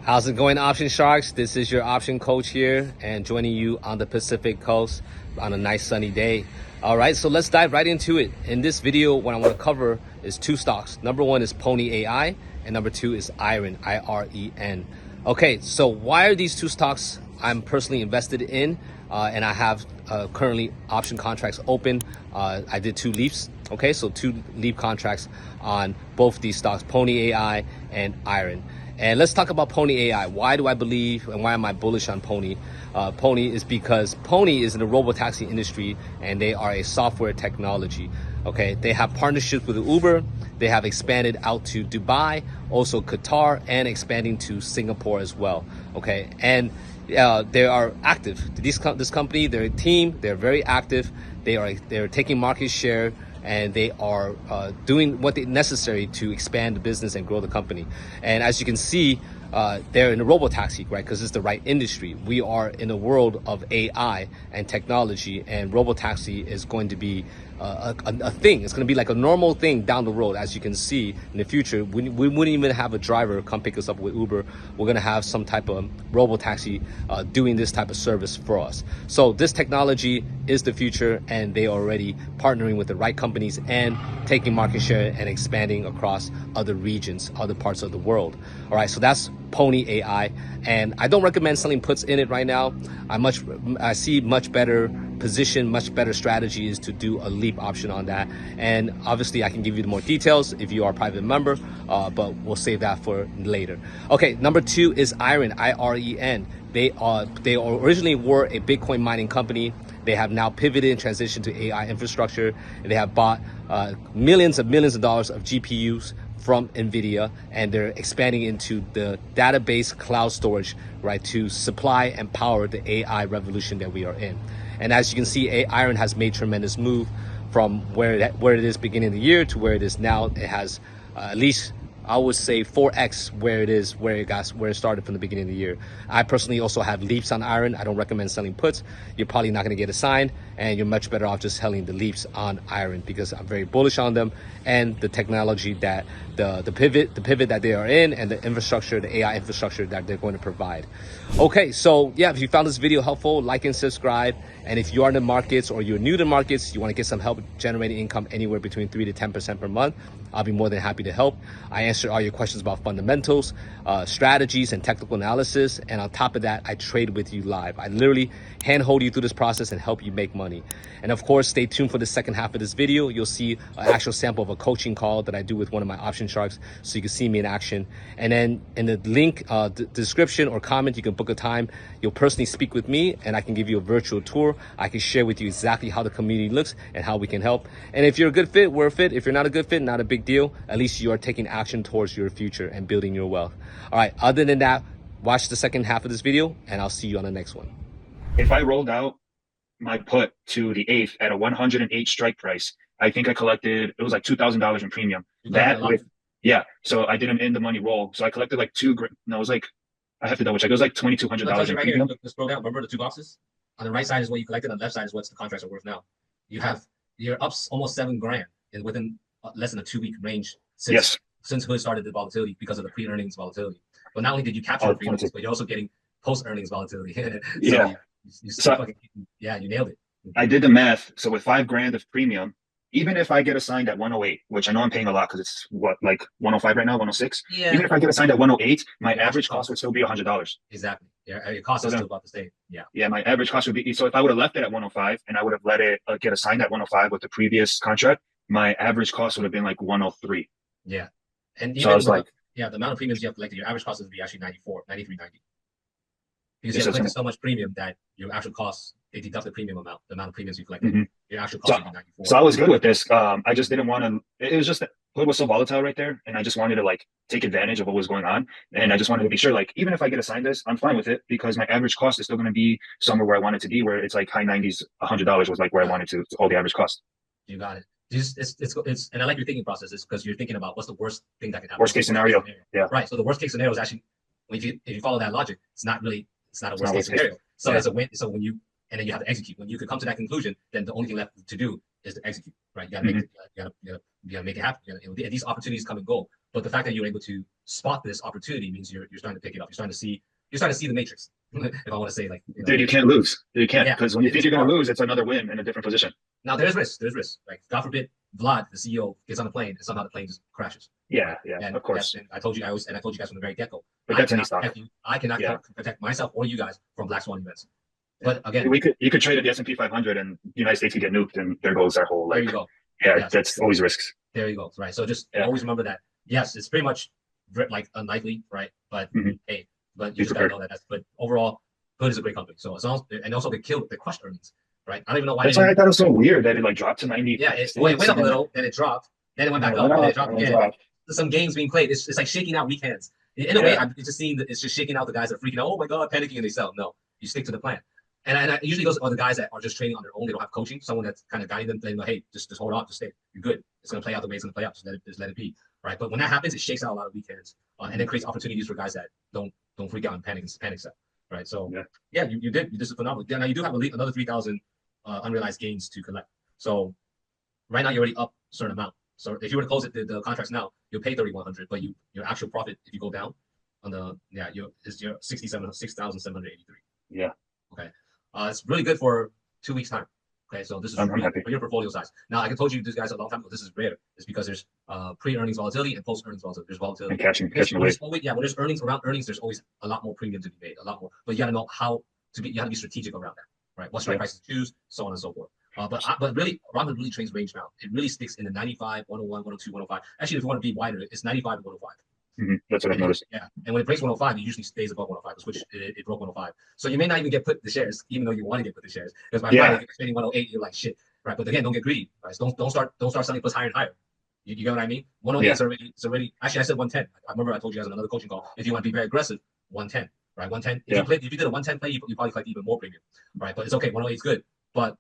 How's it going, Option Sharks? This is your option coach here and joining you on the Pacific Coast on a nice sunny day. All right, so let's dive right into it. In this video, what I want to cover is two stocks. Number one is Pony.AI and number two is IREN, I-R-E-N. Okay, so why are these two stocks I'm personally invested in? And I have currently option contracts open. I did two leaps. Okay, so two leap contracts on both these stocks, Pony.AI and IREN. And let's talk about Pony.AI. Why do I believe and why am I bullish on Pony? Pony is because Pony is in the robotaxi industry and they are a software technology. Okay, they have partnerships with Uber. They have expanded out to Dubai, also Qatar, and expanding to Singapore as well. Okay, and they are active. This company, their team, they're very active. They're taking market share, and they are doing what is necessary to expand the business and grow the company. And as you can see, they're in the robotaxi, right? Because it's the right industry. We are in a world of AI and technology, and robotaxi is going to be a thing. It's going to be like a normal thing down the road. As you can see, in the future, we wouldn't even have a driver come pick us up with Uber. We're going to have some type of robotaxi doing this type of service for us. So this technology is the future, and they are already partnering with the right companies and taking market share and expanding across other regions, other parts of the world. All right, so that's Pony.AI, and I don't recommend selling puts in it right now. I see much better position, much better strategy is to do a leap option on that. And obviously I can give you more details if you are a private member, but we'll save that for later. Okay, number two is IREN, I-R-E-N. They originally were a Bitcoin mining company. They have now pivoted and transitioned to AI infrastructure. And they have bought millions of dollars of GPUs from NVIDIA, and they're expanding into the database cloud storage, right, to supply and power the AI revolution that we are in. And as you can see, IREN has made tremendous move from where it is beginning of the year to where it is now. It has at least, I would say, 4x where it started from the beginning of the year. I personally also have leaps on IREN. I don't recommend selling puts. You're probably not going to get assigned, and you're much better off just selling the leaps on IREN because I'm very bullish on them and the technology that the pivot that they are in, and the infrastructure, the AI infrastructure that they're going to provide. Okay, so yeah, if you found this video helpful, like and subscribe. And if you are in the markets or you're new to markets, you want to get some help generating income anywhere between 3 to 10% per month, I'll be more than happy to help. I answer all your questions about fundamentals, strategies, and technical analysis. And on top of that, I trade with you live. I literally handhold you through this process and help you make money. And of course, stay tuned for the second half of this video. You'll see an actual sample of a coaching call that I do with one of my option sharks, so you can see me in action. And then in the link description or comment, you can book a time. You'll personally speak with me, and I can give you a virtual tour. I can share with you exactly how the community looks and how we can help. And if you're a good fit, we're a fit. If you're not a good fit, not a big deal. At least you are taking action towards your future and building your wealth. All right, other than that, watch the second half of this video, and I'll see you on the next one. If I rolled out my put to the 8th at a 108 strike price, I think I collected, it was like $2,000 in premium. Yeah, so I did an in the money roll. So I collected like no, it was like, I have to double check. It was like $2,200 in premium. Here, scroll down. Remember the two boxes? On the right side is what you collected. On the left side is what the contracts are worth now. You're up almost $7,000 within less than a 2-week range since Hood started the volatility because of the pre-earnings volatility. But not only did you capture the premiums, but you're also getting post-earnings volatility. You nailed it. I did the math. So with $5,000 of premium, even if I get assigned at 108, which I know I'm paying a lot because it's what, like 105 right now, 106. Yeah. Even if I get assigned at 108, my average cost would still be $100. Exactly. Yeah, your cost is still about the same. Yeah. Yeah, my average cost would be, so if I would have left it at 105 and I would have let it get assigned at 105 with the previous contract, my average cost would have been like 103. Yeah. And so I was like, the amount of premiums you have collected, your average cost would be actually 93.90. Because you have collected so much premium that your actual costs, they deduct the premium amount, the amount of premiums you collected. Your actual cost would be 94. So I was good with this. I just didn't want to, it was just that Hood was so volatile right there. And I just wanted to like take advantage of what was going on. And I just wanted to be sure, like, even if I get assigned this, I'm fine with it because my average cost is still going to be somewhere where I want it to be, where it's like high 90s, $100 was like where I wanted to hold the average cost. You got it. It's and I like your thinking process is because you're thinking about what's the worst thing that can happen. Worst case scenario. Yeah. Right. So the worst case scenario is actually, if you follow that logic, it's not a worst case scenario. So it's a win. So when you, and then you have to execute. When you could come to that conclusion, then the only thing left to do is to execute. Right. You gotta make it. You gotta make it happen. And these opportunities come and go, But the fact that you're able to spot this opportunity means you're starting to pick it up. You're starting to see the matrix. If I want to say, like, dude, you can't lose. You can't, because when you think you're gonna hard. lose, it's another win in a different position. Now there's risk. There's risk. Like, God forbid, Vlad, the CEO, gets on the plane and somehow the plane just crashes. Yeah, of course. And I told you guys from the very get-go. But that's any stock. I cannot protect myself or you guys from black swan events. But again, you could trade at the S&P 500 and the United States could get nuked, and there goes our whole, like, there you go. Yeah, that's always risks. There you go. Right. So just always remember that. Yes, it's pretty much like unlikely, right? But hey, but you just gotta know that. But overall, Hood is a great company. So as long as, and also they crushed earnings, right? I don't even know why. That's why I thought it was so weird that it like dropped to 90. Yeah, it went up a little, then it dropped, then it went back up, then it dropped again. There's some games being played. It's like shaking out weak hands. In a way, I'm just seeing that it's just shaking out the guys that are freaking out. Oh my god, panicking, and they sell. No, you stick to the plan. And it usually goes are the guys that are just training on their own. They don't have coaching. Someone that's kind of guiding them, saying, "Hey, just hold on, just stay. You're good. It's gonna play out the way it's gonna play out. Just let it be." Right. But when that happens, it shakes out a lot of weak hands, and it creates opportunities for guys that don't freak out and panic sell. Right. So you did phenomenal. Yeah, now you do have another 3,000 unrealized gains to collect. So right now you're already up a certain amount. So if you were to close it, the contracts now, you'll pay 3,100, but your actual profit, if you go down on the your 6,783. Yeah. Okay. It's really good for 2 weeks time. Okay, so this is I'm happy for your portfolio size. Now, I told you this guys a long time ago. This is rare. It's because there's pre-earnings volatility and post-earnings volatility. There's volatility. And catching away. When there's earnings around earnings, there's always a lot more premium to be made, a lot more. But you got to know how to be. You got to be strategic around that, right? What strike prices to choose, so on and so forth. But really, Robin really trains range now. It really sticks in the 95, 101, 102, 105. Actually, if you want to be wider, it's 95 to 105. That's what I've noticed. Yeah, and when it breaks 105, it usually stays above 105, which it broke 105. So you may not even get put the shares, even though you want to get put the shares. Because by Friday, if you're trading 108, you're like shit, right? But again, don't get greedy, right? So don't start selling plus higher and higher. You get what I mean? 108 is already. Actually, I said 110. I remember I told you guys on another coaching call. If you want to be very aggressive, 110, right? 110. If you did a 110 play, you probably collect even more premium, right? But it's okay. 108 is good, but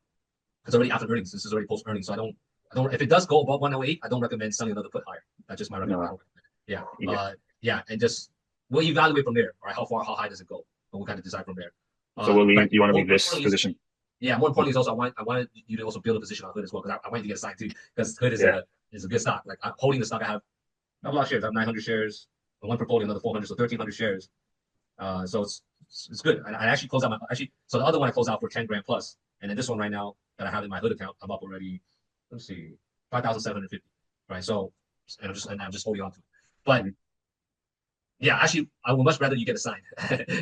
it's already after earnings. This is already post earnings, so I don't. If it does go above 108, I don't recommend selling another put higher. That's just my recommendation. Yeah, and just we'll evaluate from there. All right, how high does it go? And we'll kind of decide from there. So you want to leave this position? Yeah, more importantly is also I wanted you to also build a position on Hood as well, because I wanted to get a side too, because Hood is a good stock. Like, I'm holding the stock. I have a lot of shares. I have 900 shares. One portfolio, another 400, so 1,300 shares. So it's good. I actually closed out so the other one I closed out for 10 grand plus, and then this one right now that I have in my Hood account, I'm up already. Let's see, 5,750. Right. So and I'm just holding on to it. But yeah, actually, I would much rather you get a sign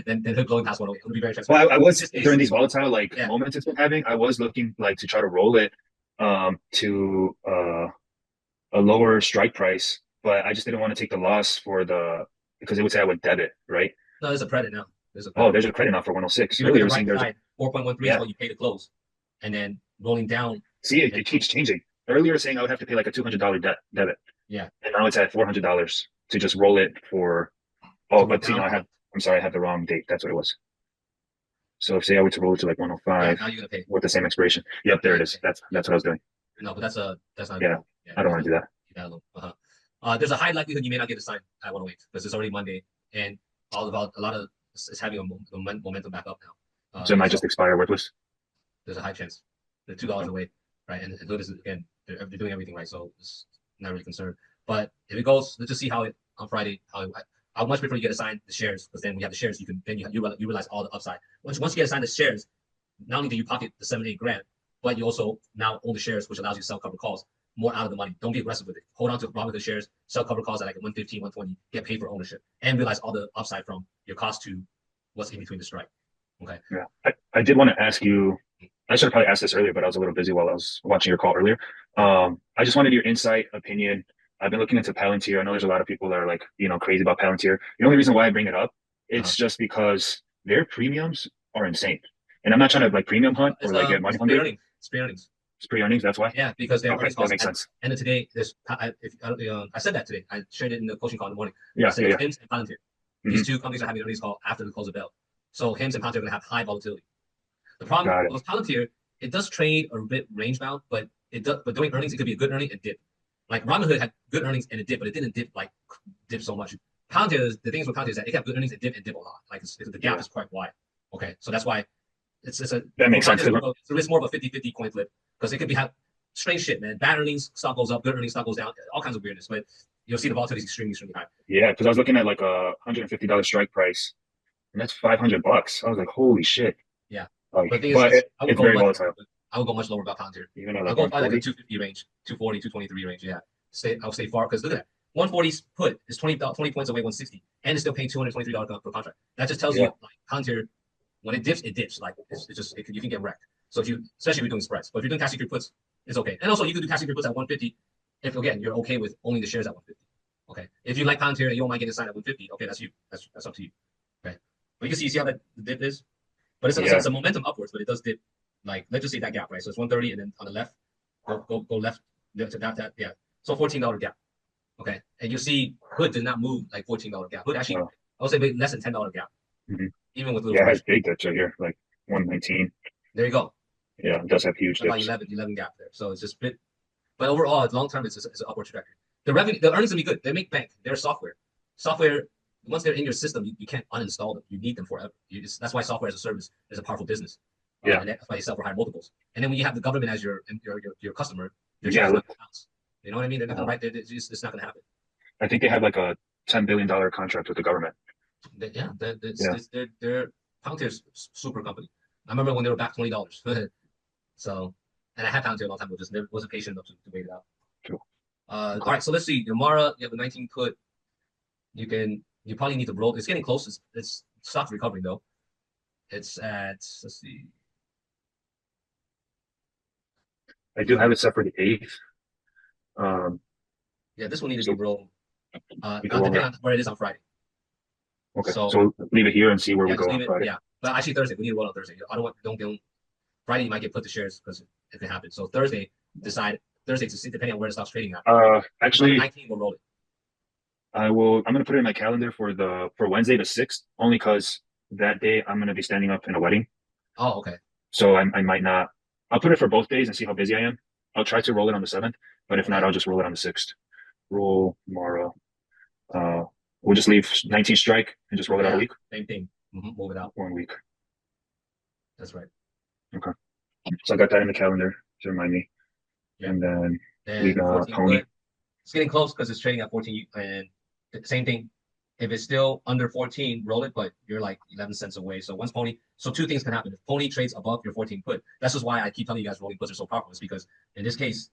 than Hood blowing past 108. It would be very transparent. Well, I was during these volatile moments it's been having. I was looking to try to roll it to a lower strike price, but I just didn't want to take the loss because it would say I would debit, right? No, there's a credit now. There's a credit now for 106. Really, you're saying there's 4.13 is what you pay to close, and then rolling down. See, it keeps changing. Earlier saying I would have to pay like a $200 debit. Yeah. And now it's at $400 to just roll it for. Oh, but I have the wrong date. That's what it was. So say I were to roll it to like 105 now you're gonna pay with the same expiration. Yep, there it is. That's what I was doing. No, but that's not. I don't want to do that. There's a high likelihood you may not get a sign at 108 because it's already Monday, and a lot of it's having a momentum back up now. So it might just expire worthless. There's a high chance. They're $2 away, right? And Hood is, again, they're doing everything right, so it's not really concerned. But if it goes, let's just see how it on Friday. I would much prefer you get assigned the shares, because then when you have the shares, you realize all the upside. Once you get assigned the shares, not only do you pocket the 7-8 grand, but you also now own the shares, which allows you to sell cover calls more out of the money. Don't be aggressive with it. Hold on to Robinhood shares, sell cover calls at like 115, 120, get paid for ownership, and realize all the upside from your cost to what's in between the strike. Okay. Yeah, I did want to ask you. I should have probably asked this earlier, but I was a little busy while I was watching your call earlier. I just wanted your insight, opinion. I've been looking into Palantir. I know there's a lot of people that are like, crazy about Palantir. The only reason why I bring it up, it's just because their premiums are insane. And I'm not trying to like premium hunt or like get money hungry. It's pre-earnings. It's pre-earnings, that's why? Yeah, because they're that makes sense. And then today, I said that today. I shared it in the coaching call in the morning. Yeah, HIMS and Palantir. These two companies are having earnings call after the close of bell. So HIMS and Palantir are going to have high volatility. The problem with Palantir, it does trade a bit range bound, but during earnings, it could be a good earning and dip. Like Robinhood had good earnings and it dipped, but it didn't dip so much. Palantir, the things with Palantir is that it got good earnings and dip a lot. Like the gap is quite wide. Okay, so that's why that makes sense. It's more of a 50-50 coin flip, because it could be strange shit, man. Bad earnings, stock goes up. Good earnings, stock goes down. All kinds of weirdness. But you'll see the volatility is extremely, extremely high. Yeah, because I was looking at like $150 strike price, and that's $500. I was like, holy shit. Yeah. Like, But the thing but is, it's very volatile. I would go much lower about Palantir. Even at I'll like go by like a 140. 250 range, 240, 223 range. Yeah. I'll stay far because look at that. 140's put is 20 points away, 160, and it's still paying $223 per contract. That just tells you like Palantir, when it dips. Like you can get wrecked. So if you, especially if you're doing spreads, but if you're doing cash secure puts, it's okay. And also you can do cash secure puts at 150 if again you're okay with owning the shares at 150. Okay. If you like Palantir and you don't mind getting signed at 150, okay, that's you. That's up to you. Okay. But you can see how that the dip is. But it's a momentum upwards, but it does dip. Like let's just say that gap, right? So it's 130, and then on the left, go left to that yeah. So $14 gap. Okay, and you see Hood did not move like $14 gap. Hood actually, I would say less than $10 gap, even with little. Yeah, it has big dips right here, like 119. There you go. Yeah, it does have huge dips. About 11 gap there. So it's just bit, but overall, long term, it's an upward trajectory. The earnings will be good. They make bank. They're software. Once they're in your system, you can't uninstall them. You need them forever. That's why software as a service is a powerful business. Yeah, and that's why they sell for high multiples. And then when you have the government as your customer, yeah, not gonna bounce. You know what I mean? They're not gonna write. It's not gonna happen. I think they have like a $10 billion contract with the government. They're Palantir's super company. I remember when they were back $20. So, and I had Palantir a long time ago, just never wasn't patient enough to wait it out. Cool. All right, so let's see. Your Mara, you have a 19 put. You probably need to roll. It's getting close. It's stock recovering though. It's at, let's see. I do have it set for the 8th. Yeah, this one needs to be rolled. Depending on where it is on Friday. Okay, so leave it here and see where we go on Friday. Yeah, but actually Thursday. We need to roll on Thursday. Don't Friday. You might get put to shares because if it happens. So Thursday to see depending on where the stock's trading at. Actually, 19 will roll it. I'm going to put it in my calendar for Wednesday the 6th, only because that day I'm going to be standing up in a wedding. Oh, okay. So I might not. I'll put it for both days and see how busy I am. I'll try to roll it on the 7th, but if not, I'll just roll it on the 6th. Roll tomorrow. We'll just leave 19 strike and just roll it out a week. Same thing. Move it out 1 week. That's right. Okay. So I got that in the calendar to remind me. Yeah. And then we got Pony. It's getting close because it's trading at 14. And same thing. If it's still under 14, roll it, but you're like 11 cents away. So once Pony, so two things can happen. If Pony trades above your 14 put, that's just why I keep telling you guys rolling puts are so powerful. It's because in this case,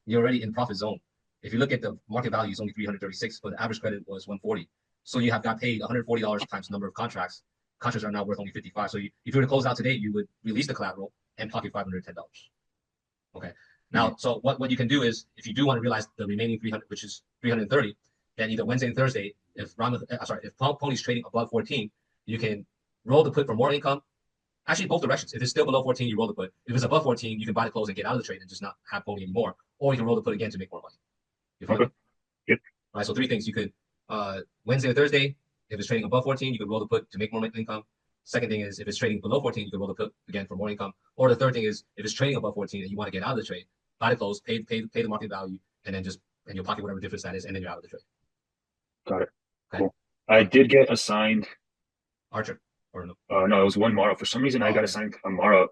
you're already in profit zone. If you look at the market value, it's only 336, but the average credit was 140. So you have got paid $140 times number of contracts. Contracts are now worth only 55. So if you were to close out today, you would release the collateral and pocket $510. Okay. Now, so what you can do is, if you do want to realize the remaining 300, which is 330, then either Wednesday and Thursday, if Pony's trading above 14, you can roll the put for more income. Actually, both directions. If it's still below 14, you roll the put. If it's above 14, you can buy the close and get out of the trade and just not have Pony anymore. Or you can roll the put again to make more money. You feel me? Yep. All right, so three things. You could Wednesday or Thursday, if it's trading above 14, you could roll the put to make more income. Second thing is, if it's trading below 14, you can roll the put again for more income. Or the third thing is, if it's trading above 14 and you want to get out of the trade, buy the close, pay the market value, and then and you'll pocket whatever difference that is, and then you're out of the trade. Got it. Okay. Cool. I did get assigned Archer, or no? No, it was one Mara. For some reason, I got assigned a Mara,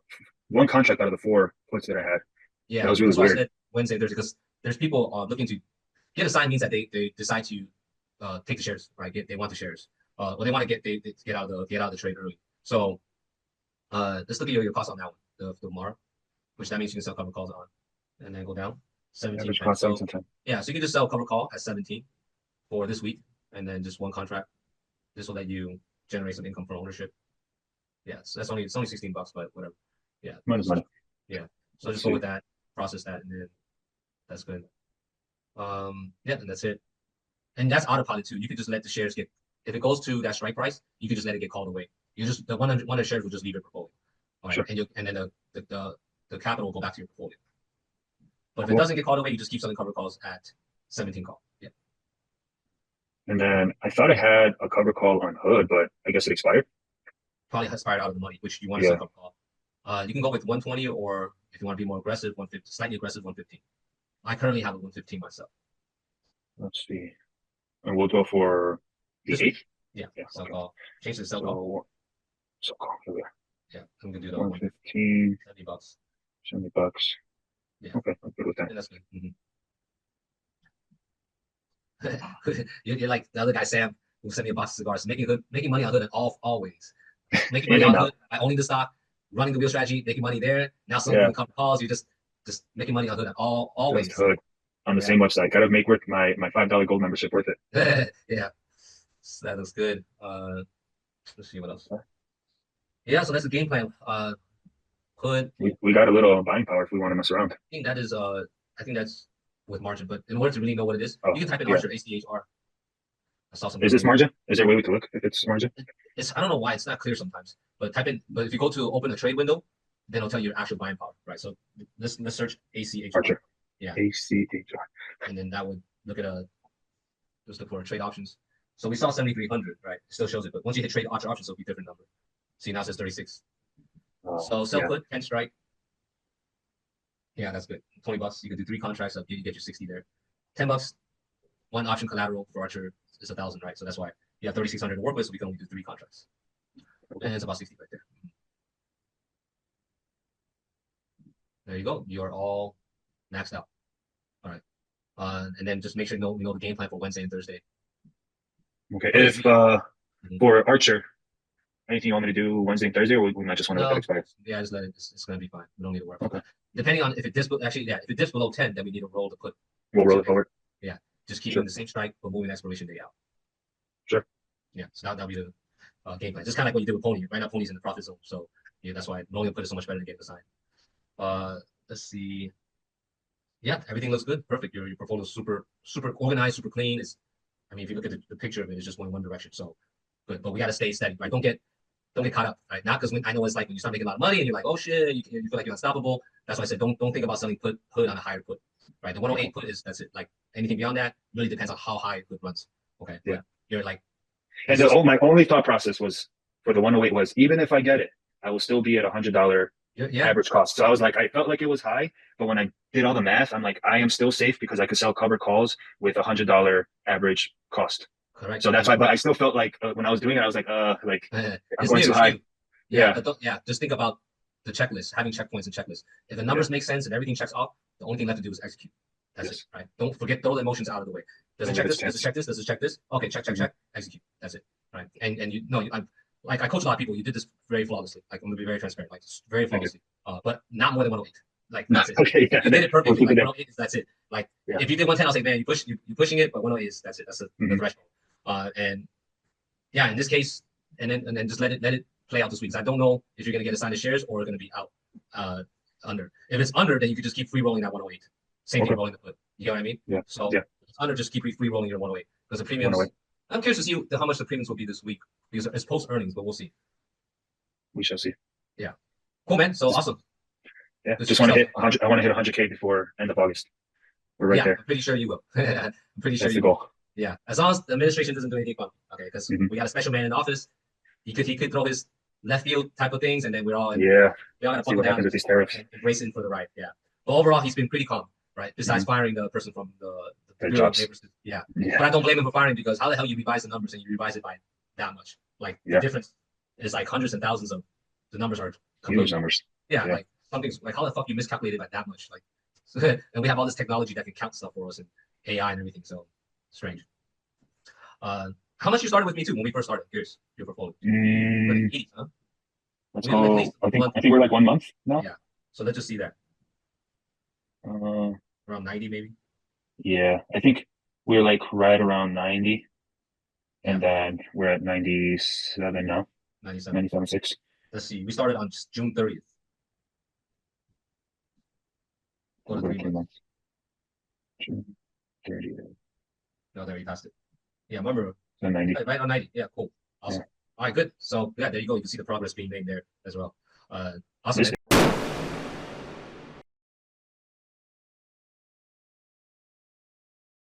one contract out of the 4 puts that I had. Yeah, that was really weird. I said Wednesday, Thursday, because there's people looking to get assigned means that they decide to take the shares, right? They want the shares. Well, they want to get out of the trade early. So let's look at your cost on that one, the Mara, which that means you can sell cover calls on, and then go down 17. So yeah, so you can just sell cover call at 17 for this week, and then just one contract. This will let you generate some income from ownership. Yeah, so it's only $16, but whatever. Yeah, money. Yeah, so just go with that, process that, and then that's good. Yeah, and that's it. And that's autopilot too. You could just let the shares get, if it goes to that strike price, you could just let it get called away. You just the one of the shares will just leave your portfolio. All right, sure. And then the capital will go back to your portfolio. But if it doesn't get called away, you just keep selling cover calls at 17 call. Yeah. And then I thought I had a cover call on Hood, but I guess it expired. Probably expired out of the money, which you want to sell cover call. You can go with 120, or if you want to be more aggressive, 150, slightly aggressive, 115. I currently have a 115 myself. Let's see. And we'll go for the 8th? Yeah, sell call. Change to sell call. Sell call, here we are. Yeah, I'm going to do the 115. $70. $70. Yeah. Okay, I'm good with that. And that's good. You're like the other guy, Sam, who sent me a box of cigars. Making money on hood and always. Making In money and on out. hood, by owning the stock, running the wheel strategy, making money there. Now someone Yeah, can come calls. You just making money on hood and just always. hood on the Yeah. same website. Gotta make worth my $5 gold membership worth it. Yeah. So that looks good. Let's see what else. Yeah, so that's the game plan. Hood. We got a little buying power if we want to mess around. I think that's with margin, but in order to really know what it is, Oh, you can type in yeah. Archer ACHR. I saw some. Is this margin? Is there a way to look if it's margin? I don't know why it's not clear sometimes, but type in. But if you go to open a trade window, then it'll tell you your actual buying power, right? So let's search ACHR. Archer. Yeah. ACHR. And then that would look at just look for trade options. So we saw 7,300, right? It still shows it, but once you hit trade Archer options, it'll be a different number. See, now it says 36. So sell yeah. put 10 strike. Yeah, that's good. $20. You can do 3 contracts up, you get your 60 there. $10. One option collateral for Archer is 1,000, right? So that's why you have 3,600 to work with, so we can only do 3 contracts. And it's about 60 right there. There you go. You're all maxed out. All right. And then just make sure you know the game plan for Wednesday and Thursday. Okay. If for Archer, anything you want me to do Wednesday and Thursday, or we might just want to let that expire? Yeah, just let it. It's gonna be fine. We don't need to worry. Okay. Depending on if it dips, if it dips below 10, then we need to roll the put. We'll roll it forward. Yeah, just keeping the same strike, but moving expiration day out. Sure. Yeah, so that'll be the game plan. Just kind of like what you did with Pony. Right now, Pony's in the profit zone, so yeah, that's why rolling a put is so much better than getting the sign. Let's see. Yeah, everything looks good. Perfect. Your portfolio is super organized, super clean. I mean, if you look at the picture of it, it's just going one direction. So, but we got to stay steady, right? Don't get caught up, right? Not because I know it's like when you start making a lot of money and you're like, oh shit, you feel like you're unstoppable. That's why I said don't think about selling put on a higher put, right? The 108 put that's it. Like anything beyond that really depends on how high put runs. Okay, yeah. But you're like, and my only thought process was for the 108 was even if I get it, I will still be at $100 average cost. So I was like, I felt like it was high, but when I did all the math, I'm like, I am still safe because I could sell covered calls with $100 average cost. Correct. So that's why, but I still felt like when I was doing it, I was like, I'm going too high. Yeah. Just think about the checklist, having checkpoints and checklists. If the numbers make sense and everything checks off, the only thing left to do is execute. That's it, right? Don't forget, throw the emotions out of the way. Does it check this? Does it check this? Does it check this? Okay, check, execute. That's it, right? And you know, I coach a lot of people. You did this very flawlessly. Like I'm gonna be very transparent, like very flawlessly. But not more than 108. Like that's it. Okay, yeah. You did it perfectly. Like 108 that's it. Like if you did 110, I'll say, man, you're pushing it, but 108 is that's it. That's the threshold. And yeah, in this case, and then just let it play out this week. I don't know if you're gonna get assigned to shares or going to be out under. If it's under, then you could just keep free rolling that 108. Same thing rolling the put. You know what I mean? Yeah. So if it's under, just keep free rolling your 108 because the premiums. I'm curious to see how much the premiums will be this week because it's post earnings, but we'll see. We shall see. Yeah. Cool, man. So awesome. Yeah. Just want to hit 100. I want to hit 100K before end of August. We're right there. I'm pretty sure you will. I'm pretty sure That's the will. goal. Yeah. As long as the administration doesn't do anything funny. Okay. Because we got a special man in the office. He could throw his left field type of things, and then we're all gonna see what happens with these tariffs. And racing for the right. Yeah. But overall, he's been pretty calm, right? Besides firing the person from the Bureau of Labor. Yeah. But I don't blame him for firing because how the hell you revise the numbers and you revise it by that much? Like the difference is like hundreds and thousands of the numbers are huge numbers. Yeah, like something's like how the fuck you miscalculated by that much? Like, and we have all this technology that can count stuff for us and AI and everything. So strange. How much you started with me too when we first started? Here's your portfolio. 80, huh? Let's go. I think we're like 1 month now. Yeah. So let's just see that. Around 90 maybe. Yeah, I think we're like right around 90, and then we're at 97 now. 97.6. Let's see. We started on June 30th. Go to 3 months. June 30th. No, there you passed it. Yeah, remember. So 90. Right on 90. Yeah, cool. Awesome. All right, good. So yeah, there you go. You can see the progress being made there as well. Awesome.